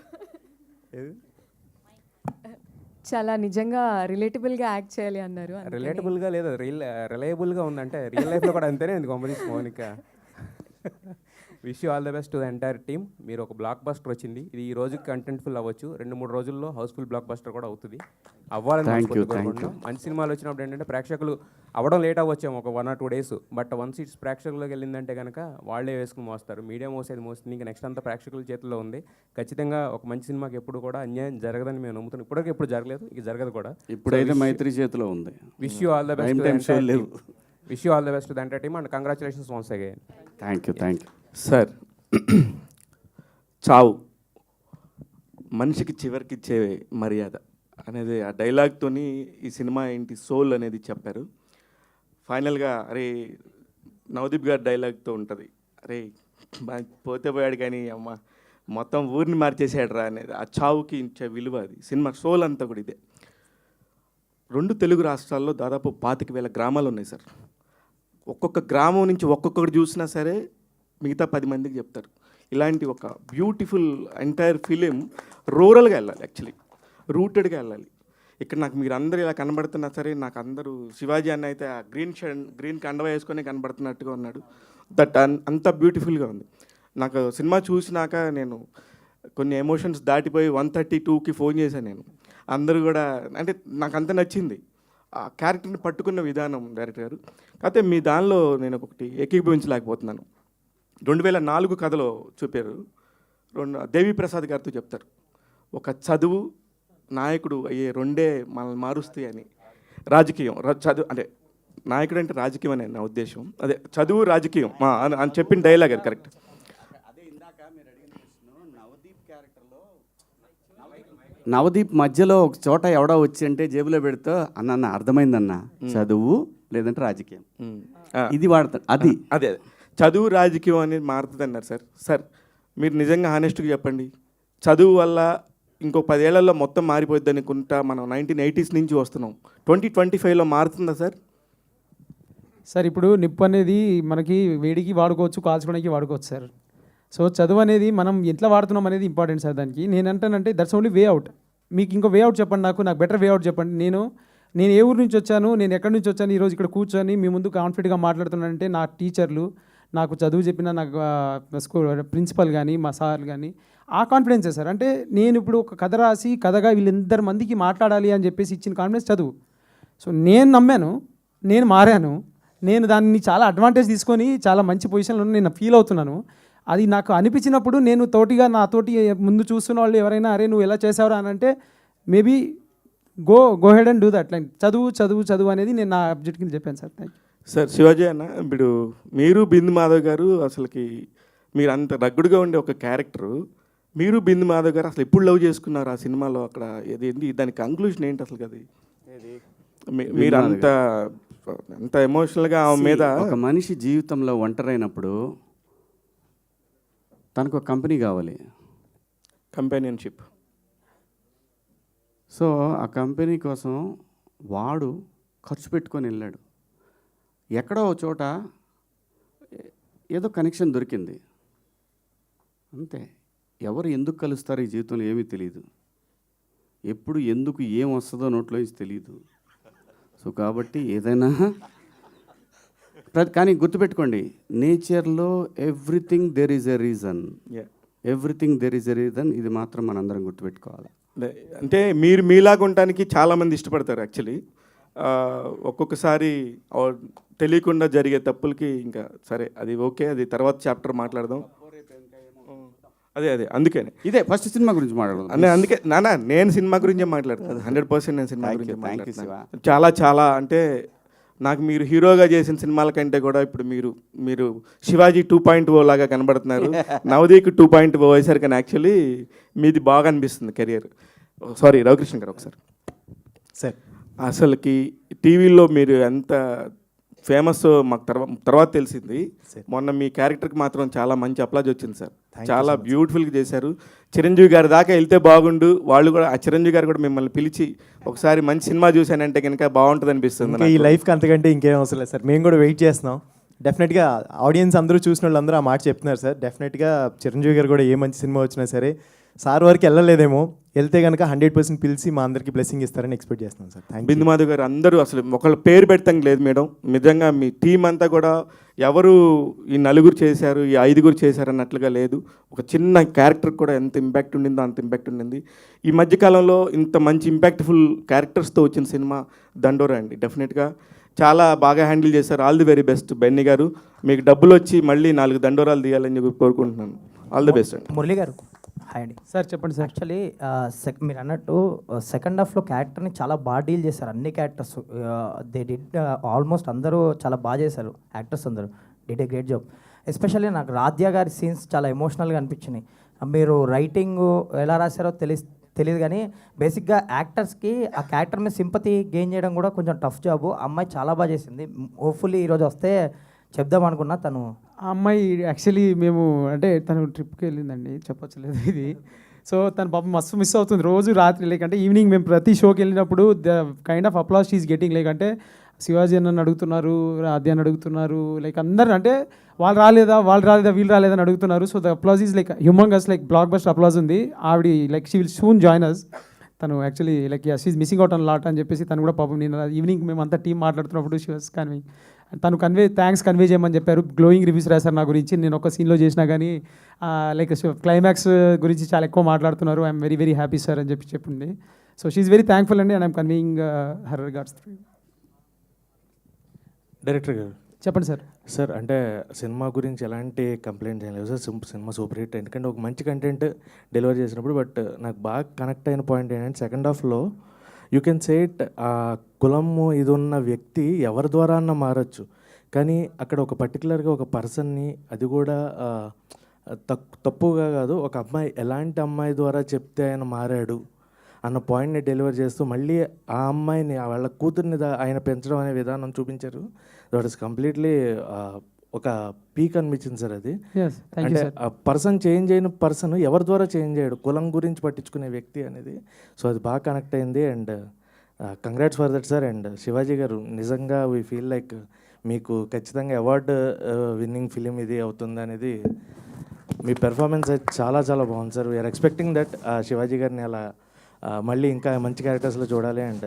చాలా నిజంగా రిలేటబుల్గా యాక్ట్ చేయాలి అన్నారు. రిలేటబుల్గా లేదు, రిలయబుల్గా ఉందంటే రియల్ లైఫ్లో కూడా అంతేనే ఉంది competition Mounika. Wish you all the best to the entire team. మీరు ఒక బ్లాక్ బస్టర్ వచ్చింది, ఇది ఈ రోజుకి కంటెంట్ఫుల్ అవ్వచ్చు, 2-3 రోజుల్లో హౌస్ఫుల్ బ్లాక్ బస్టర్ కూడా అవుతుంది, అవ్వాలని కోరుకుంటున్నాం. మంచి సినిమాలు వచ్చినప్పుడు ఏంటంటే ప్రేక్షకులు అవ్వడం లేట్ అవ్వచ్చాము ఒక 1 or 2 days, but once it's ప్రేక్షకుల్లోకి వెళ్ళిందంటే కనుక వాళ్ళే వేసుకుని మోస్తారు. మీడియా మోసేది మోస్తుంది, ఇంకా నెక్స్ట్ అంతా ప్రేక్షకుల చేతుల్లో ఉంది. ఖచ్చితంగా ఒక మంచి సినిమాకి ఎప్పుడు కూడా అన్యాయం జరగదని మేము నమ్ముతున్నాం. ఇప్పటికీ ఎప్పుడు జరగలేదు, ఇక జరగదు కూడా. ఇప్పుడైతే మైత్రి చేతిలో ఉంది. Wish you all the best, wish you all the best to the entire team and congratulations once again. Thank you. Sir, చావు మనిషికి చివరికి ఇచ్చే మర్యాద అనేది ఆ డైలాగ్తోని ఈ సినిమా ఏంటి సోల్ అనేది చెప్పారు. ఫైనల్గా అరే నవదీప్ గారి డైలాగ్తో ఉంటుంది, అరే పోతే పోయాడు కానీ అమ్మ మొత్తం ఊరిని మార్చేసాడు రా అనేది, ఆ చావుకి ఇచ్చే విలువ అది. సినిమా సోల్ అంతా కూడా ఇదే. 2 తెలుగు రాష్ట్రాల్లో దాదాపు 25,000 గ్రామాలు ఉన్నాయి సార్. ఒక్కొక్క గ్రామం నుంచి ఒక్కొక్కటి చూసినా సరే మిగతా 10 మందికి చెప్తారు. ఇలాంటి ఒక బ్యూటిఫుల్ ఎంటైర్ ఫిలిం రూరల్గా వెళ్ళాలి, యాక్చువల్లీ రూటెడ్గా వెళ్ళాలి. ఇక్కడ నాకు మీరు అందరూ ఇలా కనబడుతున్నా సరే, నాకు అందరూ శివాజీ అన్న అయితే ఆ గ్రీన్ కండవ వేసుకొని కనబడుతున్నట్టుగా ఉన్నాడు. అంత బ్యూటిఫుల్గా ఉంది. నాకు సినిమా చూసినాక నేను కొన్ని ఎమోషన్స్ దాటిపోయి 132కి ఫోన్ చేశాను నేను. అందరూ కూడా అంటే నాకు అంత నచ్చింది ఆ క్యారెక్టర్ని పట్టుకున్న విధానం డైరెక్టర్ గారు. కాకపోతే మీ దానిలో నేను ఒకటి ఏకీభవించలేకపోతున్నాను. 2004 కథలో చూపారు, దేవి ప్రసాద్ గారితో చెప్తారు, ఒక చదువు నాయకుడు అయ్యే రెండే మనల్ని మారుస్తాయి అని. రాజకీయం చదువు అంటే నాయకుడు అంటే రాజకీయం అని నా ఉద్దేశం. అదే చదువు రాజకీయం అని చెప్పిన డైలాగ్ అది కరెక్ట్. నవదీప్ మధ్యలో ఒక చోట ఎవడో వచ్చి అంటే జేబులో పెడితే అన్న అర్థమైందన్న, చదువు లేదంటే రాజకీయం ఇది వాడతాడు. అది అదే చదువు రాజకీయం అనేది మారుతుంది అన్నారు సార్. సార్ మీరు నిజంగా హానెస్ట్గా చెప్పండి, చదువు వల్ల ఇంకో 10 ఏళ్లలో మొత్తం మారిపోద్ది అనుకుంటా మనం 1980s నుంచి వస్తున్నాం, 2025లో మారుతుందా సార్? సార్ ఇప్పుడు నిప్పు అనేది మనకి వేడికి వాడుకోవచ్చు, కాల్చుకోవడానికి వాడుకోవచ్చు సార్. సో చదువు అనేది మనం ఎట్లా వాడుతున్నాం అనేది ఇంపార్టెంట్ సార్. దానికి నేను అంటానంటే దట్స్ ఓన్లీ వే అవుట్. మీకు ఇంకో వే అవుట్ చెప్పండి, నాకు బెటర్ వే అవుట్ చెప్పండి. నేను ఏ ఊరు నుంచి వచ్చాను, నేను ఎక్కడి నుంచి వచ్చాను, ఈరోజు ఇక్కడ కూర్చొని మీ ముందు కాన్ఫిడెంట్గా మాట్లాడుతున్నానంటే నా టీచర్లు, నాకు చదువు చెప్పిన నాకు స్కూల్ ప్రిన్సిపల్ కానీ మా సార్ కానీ ఆ కాన్ఫిడెన్సే సార్. అంటే నేను ఇప్పుడు ఒక కథ రాసి కథగా వీళ్ళందరి మందికి మాట్లాడాలి అని చెప్పేసి ఇచ్చిన కాన్ఫిడెన్స్ చదువు. సో నేను నమ్మాను, నేను మారాను, నేను దాన్ని చాలా అడ్వాంటేజ్ తీసుకొని చాలా మంచి పొజిషన్లో నేను ఫీల్ అవుతున్నాను. అది నాకు అనిపించినప్పుడు నేను నాతోటి ముందు చూస్తున్న వాళ్ళు ఎవరైనా అరే నువ్వు ఎలా చేసావురా అని అంటే maybe go head and do that. Like చదువు అనేది నేను నా అబ్జెక్ట్ కింద చెప్పాను sir. Thank you sir. Shivaji అన్న, ఇప్పుడు మీరు బిందు మాధవ్ గారు అసలుకి మీరు అంత రగ్గుడుగా ఉండే ఒక క్యారెక్టరు, మీరు బిందు మాధవ్ గారు అసలు ఎప్పుడు లవ్ చేసుకున్నారు ఆ సినిమాలో? అక్కడ ఏంటి దాని కంక్లూషన్ ఏంటి అసలు? అది మీరు అంత ఎమోషనల్గా ఆమె మీద. ఒక మనిషి జీవితంలో ఒంటరైనప్పుడు తనకు ఒక కంపెనీ కావాలి, కంపానియన్షిప్. సో ఆ కంపెనీ కోసం వాడు ఖర్చు పెట్టుకొని వెళ్ళాడు. ఎక్కడో ఒక చోట ఏదో కనెక్షన్ దొరికింది అంతే. ఎవరు ఎందుకు కలుస్తారో ఈ జీవితంలో ఏమీ తెలియదు. ఎప్పుడు ఎందుకు ఏం వస్తుందో నోట్లో నుంచి తెలియదు. సో కాబట్టి ఏదైనా కానీ గుర్తుపెట్టుకోండి, నేచర్లో everything there is a reason, everything there is a reason. ఇది మాత్రం మనందరం గుర్తుపెట్టుకోవాలి. అంటే మీరు మీలాగా ఉండటానికి చాలామంది ఇష్టపడతారు యాక్చువల్లీ. ఒక్కొక్కసారి తెలియకుండా జరిగే తప్పులకి ఇంకా సరే అది ఓకే, అది తర్వాత చాప్టర్ మాట్లాడదాం. అదే అందుకనే ఇదే ఫస్ట్ సినిమా గురించి మాట్లాడదాం. అందుకే నేను సినిమా గురించే మాట్లాడతాను. 100% నేను సినిమా గురించి మాట్లాడతాను. చాలా అంటే నాకు మీరు హీరోగా చేసిన సినిమాల కంటే కూడా ఇప్పుడు మీరు శివాజీ 2.0 లాగా కనబడుతున్నారు. నవదీప్ 2.0 అయ్యేసరికి కానీ యాక్చువల్లీ మీది బాగా అనిపిస్తుంది కెరియర్. సారీ రవికృష్ణ గారు ఒకసారి సార్, అసలుకి టీవీలో మీరు ఎంత ఫేమస్ మాకు తర్వాత తెలిసింది. మొన్న మీ క్యారెక్టర్కి మాత్రం చాలా మంచి అప్లాజ్ వచ్చింది సార్. చాలా బ్యూటిఫుల్గా చేశారు. చిరంజీవి గారి దాకా వెళ్తే బాగుండు. వాళ్ళు కూడా ఆ చిరంజీవి గారు కూడా మిమ్మల్ని పిలిచి ఒకసారి మంచి సినిమా చూశానంటే కనుక బాగుంటుంది అనిపిస్తుంది. ఈ లైఫ్కి అంతకంటే ఇంకేం అవసరం లేదు సార్. మేము కూడా వెయిట్ చేస్తున్నాం. డెఫినెట్గా ఆడియన్స్ అందరూ చూసిన వాళ్ళందరూ ఆ మాట చెప్తున్నారు సార్. డెఫినెట్గా చిరంజీవి గారు కూడా ఏ మంచి సినిమా వచ్చినా సరే సార్ వరకు వెళ్ళలేదేమో, వెళ్తే కనుక 100% పిలిచి మా అందరికీ బ్లెస్సింగ్ ఇస్తారని ఎక్స్పెక్ట్ చేస్తున్నాం sir. Thank you. Bindu Madhav గారు అందరూ అసలు ఒకళ్ళ పేరు పెడతాం లేదు మేడం. నిజంగా మీ టీం అంతా కూడా ఎవరు ఈ 4 చేశారు, ఈ 5 చేశారు అన్నట్లుగా లేదు. ఒక చిన్న క్యారెక్టర్ కూడా ఎంత ఇంపాక్ట్ ఉండిందో అంత ఇంపాక్ట్ ఉండింది. ఈ మధ్యకాలంలో ఇంత మంచి ఇంపాక్ట్ఫుల్ క్యారెక్టర్స్తో వచ్చిన సినిమా దండోరా అండి. డెఫినెట్గా చాలా బాగా హ్యాండిల్ చేశారు. All the very best Benny గారు. మీకు డబ్బులు వచ్చి మళ్ళీ 4 దండోరాలు తీయాలని చెప్పి కోరుకుంటున్నాను. ఆల్ ది బెస్ట్ అండి. మురళి గారు హాయ్ అండి. సార్ చెప్పండి సార్. యాక్చువల్లీ మీరు అన్నట్టు సెకండ్ హాఫ్లో క్యారెక్టర్ని చాలా బాగా డీల్ చేశారు. అన్ని క్యారెక్టర్స్ దే డిడ్ ఆల్మోస్ట్ అందరూ చాలా బాగా చేశారు. యాక్టర్స్ అందరూ did a great job. Especially నాకు రాధ్య గారి సీన్స్ చాలా ఎమోషనల్గా అనిపించినాయి. మీరు రైటింగ్ ఎలా రాశారో తెలియదు కానీ బేసిక్గా యాక్టర్స్కి ఆ క్యారెక్టర్ మీద సింపతి గెయిన్ చేయడం కూడా కొంచెం టఫ్ జాబు. అమ్మాయి చాలా బాగా చేసింది. హోప్ఫుల్లీ ఈరోజు వస్తే చెప్దాం అనుకున్నా. తను ఆ అమ్మాయి యాక్చువల్లీ మేము అంటే తను ట్రిప్కి వెళ్ళిందండి, చెప్పొచ్చలేదు ఇది. సో తను పాపం మస్తు మిస్ అవుతుంది రోజు రాత్రి. లేకంటే ఈవినింగ్ మేము ప్రతి షోకి వెళ్ళినప్పుడు the kind of applause she is getting. లేకంటే శివాజీ అన్నని అడుగుతున్నారు, ఆద్య అని అడుగుతున్నారు, లైక్ అందరు అంటే వాళ్ళు రాలేదా వీళ్ళు రాలేదా అని అడుగుతున్నారు. So the applause is like humongous, like blockbuster applause ఉంది. ఆవిడ like she will soon join us. తను actually like she's missing out on lot అని చెప్పేసి తను కూడా పాపం నేను ఈవినింగ్ మేము అంతా టీం మాట్లాడుతున్నప్పుడు షీ వాస్ కన్వే, తను థ్యాంక్స్ కన్వే చేయమని చెప్పారు. గ్లోయింగ్ రివ్యూస్ రాశారు నా గురించి. నేను ఒక సీన్లో చేసినా కానీ లైక్ క్లైమాక్స్ గురించి చాలా ఎక్కువ మాట్లాడుతున్నారు. I'm very very happy sir అని చెప్పింది. సో షీఈ్ వెరీ థ్యాంక్ఫుల్ అండి, and I'm conveying her regards. Director గారు చెప్పండి సార్. సార్ అంటే సినిమా గురించి ఎలాంటి కంప్లైంట్స్ ఏం లేవు సార్. సినిమా సూపర్ హిట్, ఎందుకంటే ఒక మంచి కంటెంట్ డెలివర్ చేసినప్పుడు. బట్ నాకు బాగా కనెక్ట్ అయిన పాయింట్ ఏంటంటే సెకండ్ హాఫ్లో యూ కెన్ సే ఇట్, ఆ కులము ఇది ఉన్న వ్యక్తి ఎవరి ద్వారా అన్న మారచ్చు, కానీ అక్కడ ఒక పర్టికులర్గా ఒక పర్సన్ని, అది కూడా తప్పుగా కాదు, ఒక అమ్మాయి ఎలాంటి అమ్మాయి ద్వారా చెప్తే ఆయన మారాడు అన్న పాయింట్ని డెలివర్ చేస్తూ మళ్ళీ ఆ అమ్మాయిని వాళ్ళ కూతుర్ని ఆయన పెంచడం అనే విధానం చూపించారు. దట్ ఈస్ కంప్లీట్లీ ఒక పీక్ అనిపించింది సార్ అది. అంటే ఆ పర్సన్ చేంజ్ అయిన పర్సన్ ఎవరి ద్వారా చేంజ్ అయ్యాడు, కులం గురించి పట్టించుకునే వ్యక్తి అనేది. సో అది బాగా కనెక్ట్ అయింది. And congrats for that sir. And Shivaji గారు నిజంగా వీ ఫీల్ లైక్ మీకు ఖచ్చితంగా అవార్డు విన్నింగ్ ఫిలిం ఇది అవుతుంది అనేది. మీ పెర్ఫార్మెన్స్ అయితే చాలా చాలా బాగుంది sir. We are expecting that Shivaji గారిని అలా మళ్ళీ ఇంకా మంచి క్యారెక్టర్స్లో చూడాలి. అండ్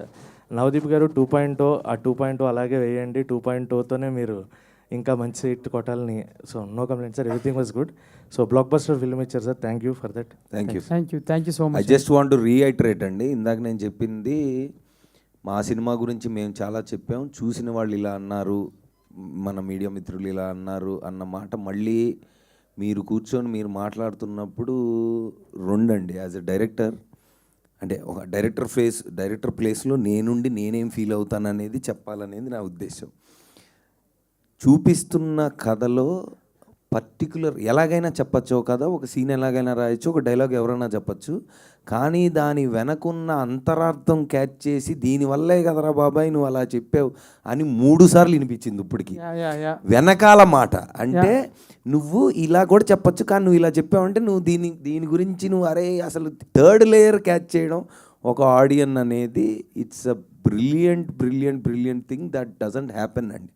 నవదీప్ గారు 2.0, ఆ 2.0 అలాగే వేయండి. 2.0తోనే మీరు ఇంకా మంచి హిట్ కొట్టాలని. So no complaint sir, everything was good. So blockbuster film ఇచ్చారు sir, thank you for that. Thank you so much. I just want to reiterate అండి, ఇందాక నేను చెప్పింది మా సినిమా గురించి మేము చాలా చెప్పాం, చూసిన వాళ్ళు ఇలా అన్నారు, మన మీడియా మిత్రులు ఇలా అన్నారు అన్న మాట మళ్ళీ మీరు కూర్చొని మీరు మాట్లాడుతున్నప్పుడు రెండండి. యాజ్ ఎ డైరెక్టర్ అంటే ఒక డైరెక్టర్ ప్లేస్లో నేనేం ఫీల్ అవుతాననేది చెప్పాలనేది నా ఉద్దేశం. చూపిస్తున్న కథలో పర్టికులర్ ఎలాగైనా చెప్పచ్చు కదా, ఒక సీన్ ఎలాగైనా రాయొచ్చు, ఒక డైలాగ్ ఎవరైనా చెప్పచ్చు, కానీ దాని వెనకున్న అంతరార్థం క్యాచ్ చేసి దీనివల్లే కదరా బాబాయ్ నువ్వు అలా చెప్పావు అని 3 సార్లు వినిపించింది ఇప్పటికి. వెనకాల మాట అంటే నువ్వు ఇలా కూడా చెప్పచ్చు, కానీ నువ్వు ఇలా చెప్పావంటే నువ్వు దీని గురించి నువ్వు అరే అసలు థర్డ్ లేయర్ క్యాచ్ చేయడం ఒక ఆడియన్ అనేది it's a brilliant thing that doesn't happen అండి.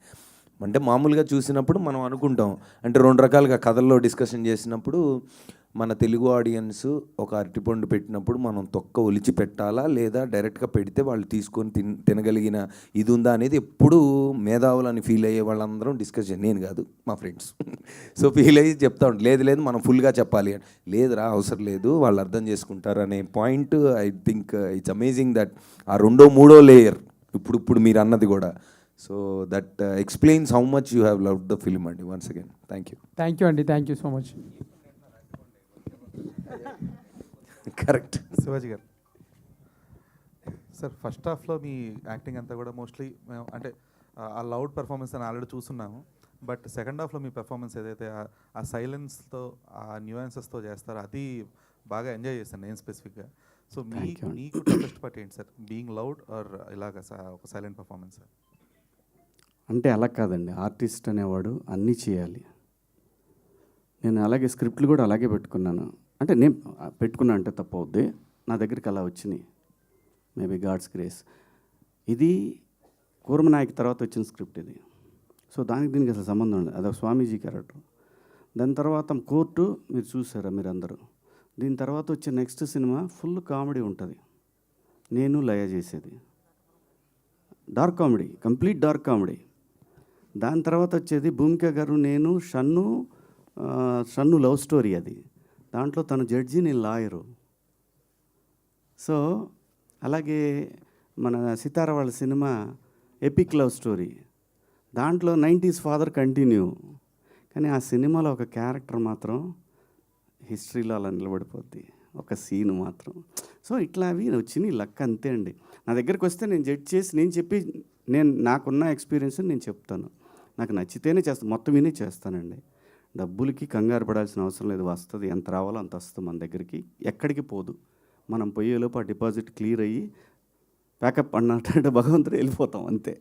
అంటే మామూలుగా చూసినప్పుడు మనం అనుకుంటాం, అంటే 2 రకాలుగా కథల్లో డిస్కషన్ చేసినప్పుడు మన తెలుగు ఆడియన్స్ ఒక అరటిపండు పెట్టినప్పుడు మనం తొక్క ఒలిచి పెట్టాలా లేదా డైరెక్ట్గా పెడితే వాళ్ళు తీసుకొని తినగలిగిన ఇది ఉందా అనేది ఎప్పుడు మేధావులని ఫీల్ అయ్యే వాళ్ళందరం డిస్కషన్, నేను కాదు మా ఫ్రెండ్స్. సో ఫీల్ అయ్యి చెప్తా ఉంటాం, లేదు మనం ఫుల్గా చెప్పాలి అని. లేదురా అవసరం లేదు, వాళ్ళు అర్థం చేసుకుంటారు అనే point. I think it's amazing that ఆ 2వ 3వ లేయర్ ఇప్పుడు మీరు అన్నది కూడా. So that explains how much you have loved the film అండి. వన్స్ అగైన్ థ్యాంక్ యూ అండి, thank you so much. Correct. Shivaji గారు సార్, ఫస్ట్ హాఫ్లో మీ యాక్టింగ్ అంతా కూడా మోస్ట్లీ అంటే ఆ లౌడ్ పెర్ఫార్మెన్స్ అని ఆల్రెడీ చూస్తున్నాము. బట్ సెకండ్ హాఫ్లో మీ పెర్ఫార్మెన్స్ ఏదైతే ఆ సైలెన్స్తో ఆ న్యూయాన్సెస్తో చేస్తారో అది బాగా ఎంజాయ్ చేశాను నేను స్పెసిఫిక్గా. సో మీకు టఫెస్ట్ పార్ట్ ఏంటి సార్, బీయింగ్ లౌడ్ ఆర్ ఇలాగ ఒక సైలెంట్ పర్ఫార్మెన్స్? అంటే అలా కాదండి, ఆర్టిస్ట్ అనేవాడు అన్నీ చేయాలి. నేను అలాగే స్క్రిప్ట్లు కూడా అలాగే పెట్టుకున్నాను. అంటే నేను పెట్టుకున్నా అంటే తప్పు అవుద్ది, నా దగ్గరికి అలా వచ్చినాయి, మేబీ గాడ్స్ గ్రేస్. ఇది కూర్మనాయక్ తర్వాత వచ్చిన స్క్రిప్ట్ ఇది. సో దీనికి అసలు సంబంధం లేదు, అదొక స్వామీజీ క్యారెక్టర్. దాని తర్వాత కోర్టు మీరు చూసారా మీరు అందరూ. దీని తర్వాత వచ్చే నెక్స్ట్ సినిమా ఫుల్ కామెడీ ఉంటుంది, నేను లయ చేసేది dark comedy, complete dark comedy. దాని తర్వాత వచ్చేది భూమిక గారు నేను షన్ను లవ్ స్టోరీ. అది దాంట్లో తను జడ్జి, నేను లాయరు. సో అలాగే మన సితార వాళ్ళ సినిమా ఎపిక్ లవ్ స్టోరీ, దాంట్లో 90s ఫాదర్ కంటిన్యూ. కానీ ఆ సినిమాలో ఒక క్యారెక్టర్ మాత్రం హిస్టరీలో అలా నిలబడిపోద్ది, ఒక సీన్ మాత్రం. సో ఇట్లా అవి వచ్చినాయి, లక్ అంతే అండి. నా దగ్గరికి వస్తే నేను జడ్జ్ చేసి నేను నాకున్న ఎక్స్పీరియన్స్ నేను చెప్తాను, నాకు నచ్చితేనే చేస్తాను, మొత్తం వినే చేస్తానండి. డబ్బులకి కంగారు పడాల్సిన అవసరం లేదు, వస్తుంది ఎంత రావాలో అంత వస్తుంది మన దగ్గరికి, ఎక్కడికి పోదు. మనం పోయేలోపు ఆ డిపాజిట్ క్లియర్ అయ్యి ప్యాకప్ అన్నట్టు భగవంతుడు వెళ్ళిపోతాం అంతే.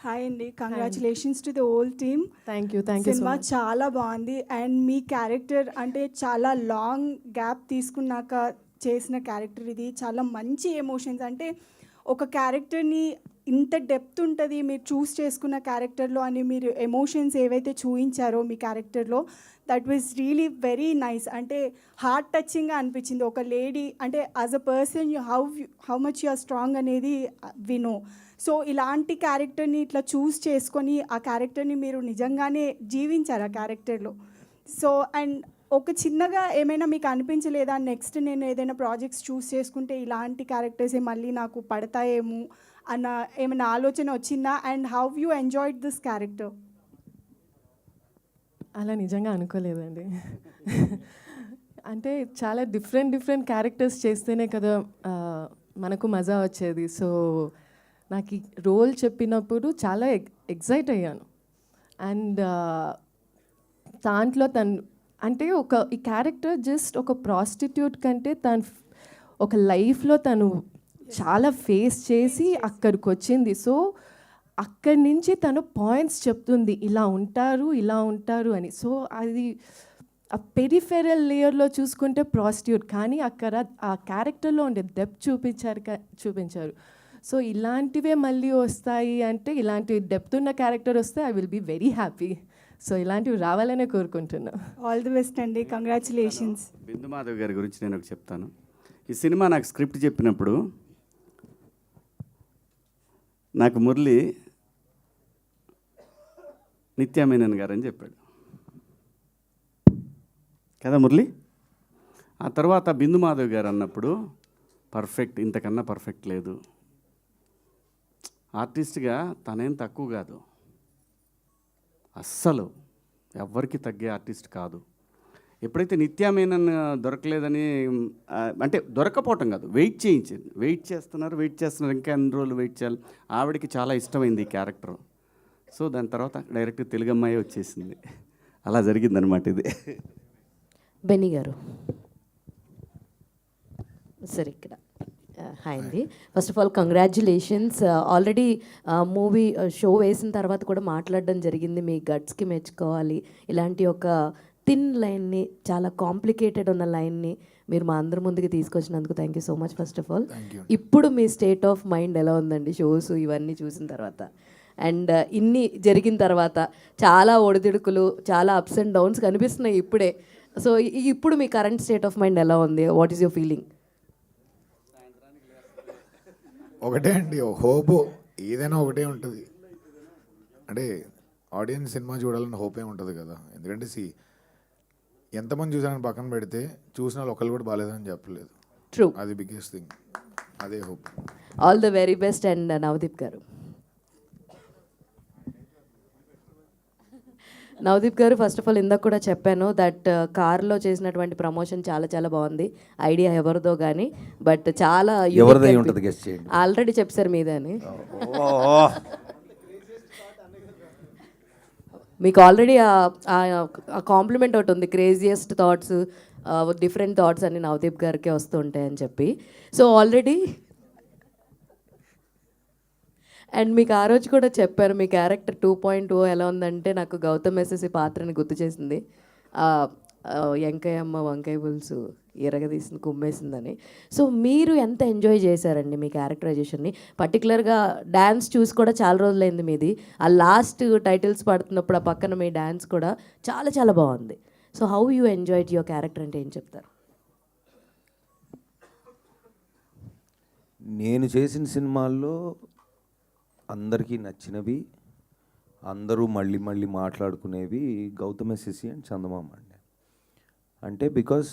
హాయ్ అండి, congratulations to the whole team. Thank you. Cinema చాలా బాగుంది. అండ్ మీ క్యారెక్టర్ అంటే చాలా లాంగ్ గ్యాప్ తీసుకున్నాక చేసిన క్యారెక్టర్ ఇది. చాలా మంచి ఎమోషన్స్, అంటే ఒక క్యారెక్టర్ని ఇంత డెప్త్ ఉంటుంది మీరు చూస్ చేసుకున్న క్యారెక్టర్లో అని మీరు ఎమోషన్స్ ఏవైతే చూపించారో మీ క్యారెక్టర్లో, that was really very nice. అంటే హార్ట్ టచింగ్గా అనిపించింది. ఒక లేడీ అంటే as a person how much you are strong అనేది వి నో. సో ఇలాంటి క్యారెక్టర్ని ఇట్లా చూస్ చేసుకొని ఆ క్యారెక్టర్ని మీరు నిజంగానే జీవించారు ఆ క్యారెక్టర్లో. సో అండ్ ఒక చిన్నగా ఏమైనా మీకు అనిపించలేదా, నెక్స్ట్ నేను ఏదైనా ప్రాజెక్ట్స్ చూస్ చేసుకుంటే ఇలాంటి క్యారెక్టర్సే మళ్ళీ నాకు పడతాయేమో అన్న ఏమైనా ఆలోచన వచ్చిందా? And how you enjoyed this character? అలా నిజంగా అనుకోలేదండి. అంటే చాలా డిఫరెంట్ క్యారెక్టర్స్ చేస్తేనే కదా మనకు మజా వచ్చేది. సో నాకు ఈ రోల్ చెప్పినప్పుడు చాలా ఎక్సైట్ అయ్యాను. అండ్ దాంట్లో అంటే ఈ క్యారెక్టర్ జస్ట్ ఒక ప్రాస్టిట్యూట్ కంటే ఒక లైఫ్లో తను చాలా ఫేస్ చేసి అక్కడికి వచ్చింది. సో అక్కడి నుంచి తను పాయింట్స్ చెప్తుంది, ఇలా ఉంటారు అని. సో అది ఆ పెరిఫెరల్ లేయర్లో చూసుకుంటే ప్రాస్టిట్యూట్, కానీ అక్కడ ఆ క్యారెక్టర్లో ఉండే డెప్త్ చూపించారు. సో ఇలాంటివే మళ్ళీ వస్తాయి అంటే, ఇలాంటి డెప్త్ ఉన్న క్యారెక్టర్ వస్తే I will be very happy. So ఇలాంటివి రావాలనే కోరుకుంటున్నా. ఆల్ ది బెస్ట్ అండి, కంగ్రాచులేషన్స్. బిందు మాధవ్ గారి గురించి నేను ఒకటి చెప్తాను. ఈ సినిమా నాకు స్క్రిప్ట్ చెప్పినప్పుడు నాకు మురళి నిత్యా మేనన్ గారు అని చెప్పాడు కదా మురళి. ఆ తర్వాత బిందు మాధవ్ గారు అన్నప్పుడు పర్ఫెక్ట్, ఇంతకన్నా పర్ఫెక్ట్ లేదు, ఆర్టిస్ట్గా తనేం తక్కువ కాదు, అస్సలు ఎవ్వరికి తగ్గే ఆర్టిస్ట్ కాదు. ఎప్పుడైతే నిత్యా మేనన్ దొరకలేదని, అంటే దొరకపోవటం కాదు, వెయిట్ చేస్తున్నారు ఇంకా ఎన్ని రోజులు వెయిట్ చేయాలి. ఆవిడకి చాలా ఇష్టమైంది ఈ క్యారెక్టర్. సో దాని తర్వాత డైరెక్ట్ తెలుగు అమ్మాయి వచ్చేసింది. అలా జరిగిందనమాట ఇది. బెన్నీ గారు సార్ ఇక్కడ హాయ్ అండి. First of all congratulations. Already movie show వేసిన తర్వాత కూడా మాట్లాడడం జరిగింది, మీ గట్స్కి మెచ్చుకోవాలి. ఇలాంటి ఒక థిన్ లైన్ని, చాలా కాంప్లికేటెడ్ ఉన్న లైన్ని మీరు మా అందరి ముందుకు తీసుకొచ్చినందుకు thank you so much. First of all ఇప్పుడు మీ స్టేట్ ఆఫ్ మైండ్ ఎలా ఉందండి షోస్ ఇవన్నీ చూసిన తర్వాత? అండ్ ఇన్ని జరిగిన తర్వాత చాలా ఒడిదుడుకులు, చాలా అప్స్ అండ్ డౌన్స్ కనిపిస్తున్నాయి ఇప్పుడే. సో ఇప్పుడు మీ కరెంట్ స్టేట్ ఆఫ్ మైండ్ ఎలా ఉంది? What is your feeling? ఒకటే అండి, హోప్ ఏదైనా ఒకటే ఉంటుంది. అంటే ఆడియన్స్ సినిమా చూడాలని హోపే ఉంటుంది కదా. ఎందుకంటే ఎంతమంది చూసారని పక్కన పెడితే చూసిన వాళ్ళు ఒకళ్ళు కూడా బాగాలేదని చెప్పలేదు. ట్రూ, అది బిగ్గెస్ట్ థింగ్, అదే hope. All the very best. And Navdeep గారు, ఫస్ట్ ఆఫ్ ఆల్ ఇందాక కూడా చెప్పాను దట్ కార్లో చేసినటువంటి ప్రమోషన్ చాలా బాగుంది. ఐడియా ఎవరిదో కానీ బట్ చాలా ఆల్రెడీ చెప్పారు మీదే అని. మీకు ఆల్రెడీ ఆ కాంప్లిమెంట్ ఒకటి ఉంది, క్రేజియస్ట్ థాట్స్, డిఫరెంట్ థాట్స్ అన్ని నవదీప్ గారికే వస్తూ ఉంటాయని చెప్పి. సో ఆల్రెడీ అండ్ మీకు ఆ రోజు కూడా చెప్పారు మీ క్యారెక్టర్ 2.0 ఎలా ఉందంటే నాకు గౌతమ్ ఎస్ఎస్సి పాత్రని గుర్తు చేసింది. వెంకయ్యమ్మ వంకాయ పులుసు ఎరగదీసింది కుమ్మేసిందని. సో మీరు ఎంత ఎంజాయ్ చేశారండి మీ క్యారెక్టరైజేషన్ని? పర్టికులర్గా డ్యాన్స్ చూసి కూడా చాలా రోజులైంది మీది. ఆ లాస్ట్ టైటిల్స్ పడుతున్నప్పుడు ఆ పక్కన మీ డ్యాన్స్ కూడా చాలా బాగుంది. So how you enjoyed your character అంటే ఏం చెప్తారు? నేను చేసిన సినిమాల్లో అందరికీ నచ్చినవి, అందరూ మళ్ళీ మాట్లాడుకునేవి గౌతమ్ ఎస్ఎస్సి అండ్ చందమామ అండి. అంటే because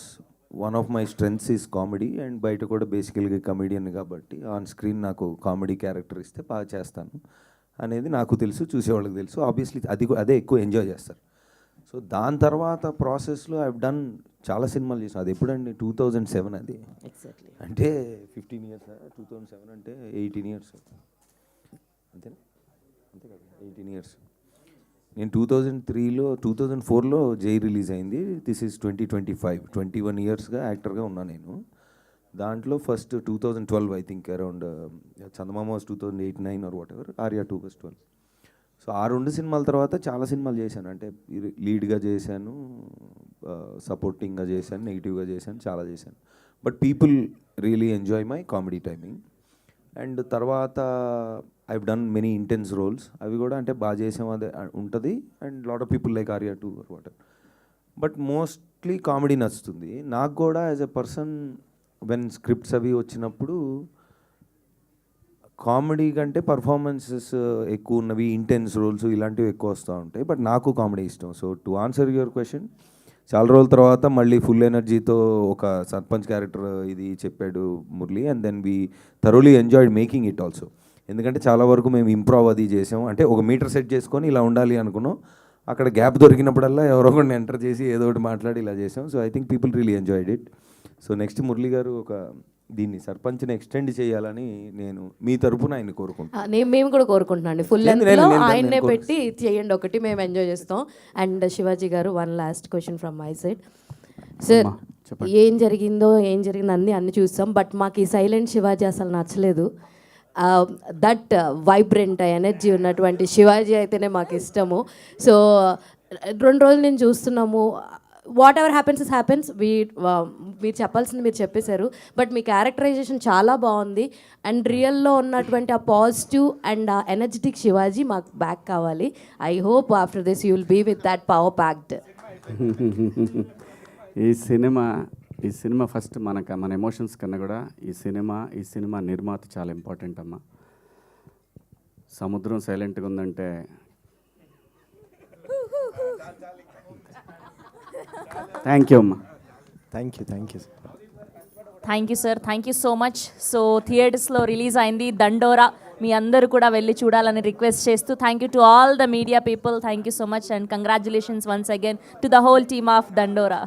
one of my strengths is comedy and బయట కూడా బేసికల్గా కమెడియన్ కాబట్టి ఆన్ స్క్రీన్ నాకు కామెడీ క్యారెక్టర్ ఇస్తే బాగా చేస్తాను అనేది నాకు తెలుసు, చూసేవాళ్ళకి తెలుసు. ఆబ్వియస్లీ అదే ఎక్కువ ఎంజాయ్ చేస్తారు. సో దాని తర్వాత ప్రాసెస్లో ఐ డన్ చాలా సినిమాలు చేసాను. అది ఎప్పుడండి? 2007 అది. అంటే 15 years. 2007 అంటే 18 years అంతేనా? అంతే కదా, 18 years. నేను 2004లో జై రిలీజ్ అయింది. దిస్ ఈజ్ 2025, 21 yearsగా యాక్టర్గా ఉన్నాను నేను. దాంట్లో first 2012 I think around Chandamama was 2008-9 or whatever, Arya 2 was 12. So ఆ 2 సినిమాల తర్వాత చాలా సినిమాలు చేశాను, అంటే లీడ్గా చేశాను, సపోర్టింగ్గా చేశాను, నెగిటివ్గా చేశాను, చాలా చేశాను. But people really enjoy my comedy timing. And తర్వాత I've done many intense roles, అవి కూడా అంటే బాగా చేసాం అదే ఉంటుంది. And lot of people like Arya two or water. But mostly comedy నచ్చుతుంది నాకు కూడా. As a person when scripts అవి వచ్చినప్పుడు కామెడీ కంటే పర్ఫార్మెన్సెస్ ఎక్కువ ఉన్నవి, ఇంటెన్స్ రోల్స్ ఇలాంటివి ఎక్కువ వస్తూ ఉంటాయి. బట్ నాకు కామెడీ ఇష్టం. So to answer your question, చాలా రోజుల తర్వాత మళ్ళీ ఫుల్ ఎనర్జీతో ఒక సర్పంచ్ క్యారెక్టర్ ఇది చెప్పాడు Murali. And then we thoroughly enjoyed making it also. ఎందుకంటే చాలా వరకు మేము ఇంప్రూవ్ అది చేసాం, అంటే ఒక మీటర్ సెట్ చేసుకొని ఇలా ఉండాలి అనుకున్నాం. అక్కడ గ్యాప్ దొరికినప్పుడల్లా ఎవరో ఒకరిని ఎంటర్ చేసి ఏదో ఒకటి మాట్లాడి ఇలా చేసాం. So I think people really enjoyed it. So next Murali గారు ఒక దీన్ని సర్పంచ్ని ఎక్స్టెండ్ చేయాలని నేను మీ తరపున ఆయన కోరుకుంటున్నాను. మేము కూడా కోరుకుంటున్నాం అండి, ఫుల్ లెంత్లో ఆయన్నే పెట్టి చేయండి ఒకటి, మేము ఎంజాయ్ చేస్తాం. అండ్ శివాజీ గారు, one last question from my side. Sir, ఏం జరిగిందో అన్నీ చూస్తాం, బట్ మాకు ఈ సైలెంట్ శివాజీ అసలు నచ్చలేదు. దట్ వైబ్రెంట్ ఎనర్జీ ఉన్నటువంటి శివాజీ అయితేనే మాకు ఇష్టము. సో 2 రోజులు నేను చూస్తున్నాము, what ever happens is happens. మీరు చెప్పాల్సింది మీరు చెప్పేశారు, బట్ మీ క్యారెక్టరైజేషన్ చాలా బాగుంది. అండ్ రియల్లో ఉన్నటువంటి ఆ పాజిటివ్ అండ్ ఆ ఎనర్జెటిక్ శివాజీ మాకు బ్యాక్ కావాలి. I hope after this you will be with that power packed. ఈ సినిమా ఫస్ట్ మన ఎమోషన్స్ కన్నా కూడా ఈ సినిమా నిర్మాత చాలా ఇంపార్టెంట్ అమ్మా. సముద్రం సైలెంట్గా ఉందంటే థ్యాంక్ యూ అమ్మా. Thank you sir, thank you so much. So థియేటర్స్లో రిలీజ్ అయింది దండోరా, మీ అందరూ కూడా వెళ్ళి చూడాలని రిక్వెస్ట్ చేస్తూ, thank you to all the media people, thank you so much and congratulations once again to the whole team of దండోరా.